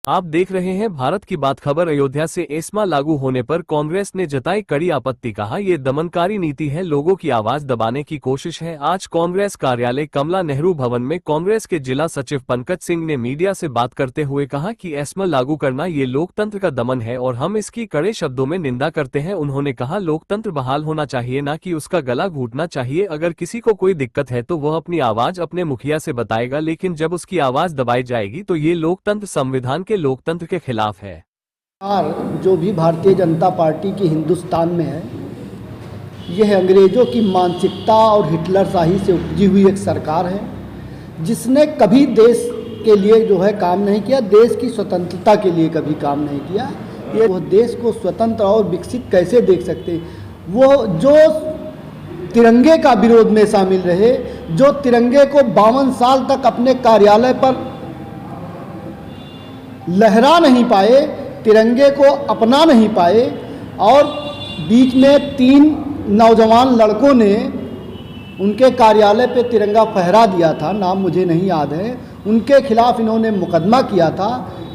आप देख रहे हैं भारत की बात खबर। अयोध्या से एस्मा लागू होने पर कांग्रेस ने जताई कड़ी आपत्ति। कहा ये दमनकारी नीति है, लोगों की आवाज दबाने की कोशिश है। आज कांग्रेस कार्यालय कमला नेहरू भवन में कांग्रेस के जिला सचिव पंकज सिंह ने मीडिया से बात करते हुए कहा कि एस्मा लागू करना ये लोकतंत्र का दमन है और हम इसकी कड़े शब्दों में निंदा करते हैं। उन्होंने कहा लोकतंत्र बहाल होना चाहिए, न कि उसका गला घूटना चाहिए। अगर किसी को कोई दिक्कत है तो वह अपनी आवाज अपने मुखिया से बताएगा, लेकिन जब उसकी आवाज दबाई जाएगी तो ये लोकतंत्र संविधान के लोकतंत्र के खिलाफ है। जो भी भारतीय जनता पार्टी की हिंदुस्तान में है, यह अंग्रेजों की मानसिकता और हिटलरशाही से उपजी हुई एक सरकार है, जिसने कभी देश के लिए जो है काम नहीं किया, देश की स्वतंत्रता के लिए कभी काम नहीं किया। ये वो देश को स्वतंत्र और विकसित कैसे देख सकते हैं? वो जो तिरंगे का विरोध में शामिल रहे, जो तिरंगे को 52 साल तक अपने कार्यालय पर लहरा नहीं पाए, तिरंगे को अपना नहीं पाए, और बीच में 3 नौजवान लड़कों ने उनके कार्यालय पे तिरंगा फहरा दिया था, नाम मुझे नहीं याद है, उनके खिलाफ इन्होंने मुकदमा किया था।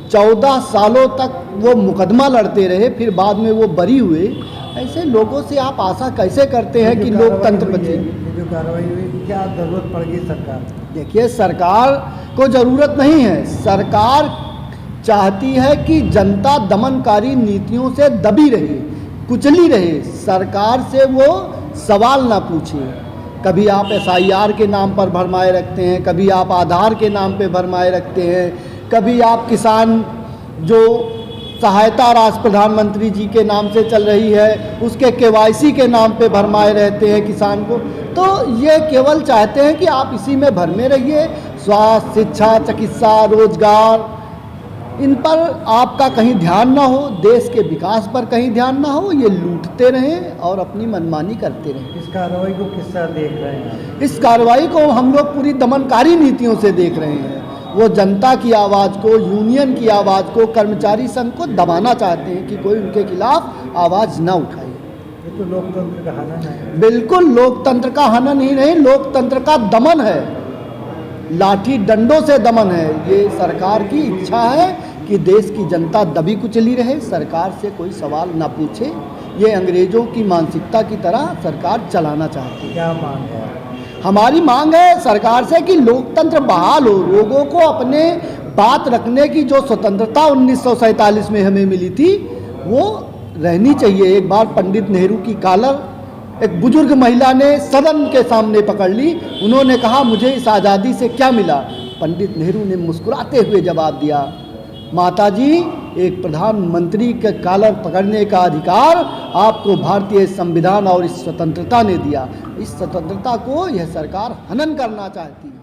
14 सालों तक वो मुकदमा लड़ते रहे, फिर बाद में वो बरी हुए। ऐसे लोगों से आप आशा कैसे करते हैं कि लोकतंत्र बचे? जो कार्रवाई हुई, क्या जरूरत पड़ेगी सरकार? देखिए, सरकार को ज़रूरत नहीं है। सरकार चाहती है कि जनता दमनकारी नीतियों से दबी रहे, कुचली रहे। सरकार से वो सवाल ना पूछे। कभी आप SIR के नाम पर भरमाए रखते हैं, कभी आप आधार के नाम पे भरमाए रखते हैं, कभी आप किसान जो सहायता राशि प्रधानमंत्री जी के नाम से चल रही है उसके KYC के नाम पे भरमाए रहते हैं किसान को। तो ये केवल चाहते हैं कि आप इसी में भरमे रहिए। स्वास्थ्य, शिक्षा, चिकित्सा, रोजगार, इन पर आपका कहीं ध्यान ना हो, देश के विकास पर कहीं ध्यान ना हो, ये लूटते रहें और अपनी मनमानी करते रहें। इस कार्रवाई को किस तरह देख रहे हैं? इस कार्रवाई को हम लोग पूरी दमनकारी नीतियों से देख रहे हैं। वो जनता की आवाज़ को, यूनियन की आवाज़ को, कर्मचारी संघ को दबाना चाहते हैं कि कोई उनके खिलाफ आवाज़ ना उठाए। ये तो लोकतंत्र का हनन है। बिल्कुल लोकतंत्र का हनन ही नहीं, लोकतंत्र का दमन है, लाठी डंडों से दमन है। ये सरकार की इच्छा है कि देश की जनता दबी कुचली रहे, सरकार से कोई सवाल ना पूछे। ये अंग्रेजों की मानसिकता की तरह सरकार चलाना चाहती है। क्या मांग है? हमारी मांग है सरकार से कि लोकतंत्र बहाल हो, लोगों को अपने बात रखने की जो स्वतंत्रता 1947 में हमें मिली थी वो रहनी चाहिए। एक बार पंडित नेहरू की कॉलर एक बुजुर्ग महिला ने सदन के सामने पकड़ ली। उन्होंने कहा मुझे इस आज़ादी से क्या मिला? पंडित नेहरू ने मुस्कुराते हुए जवाब दिया, माताजी, एक प्रधानमंत्री के कॉलर पकड़ने का अधिकार आपको भारतीय संविधान और इस स्वतंत्रता ने दिया। इस स्वतंत्रता को यह सरकार हनन करना चाहती है।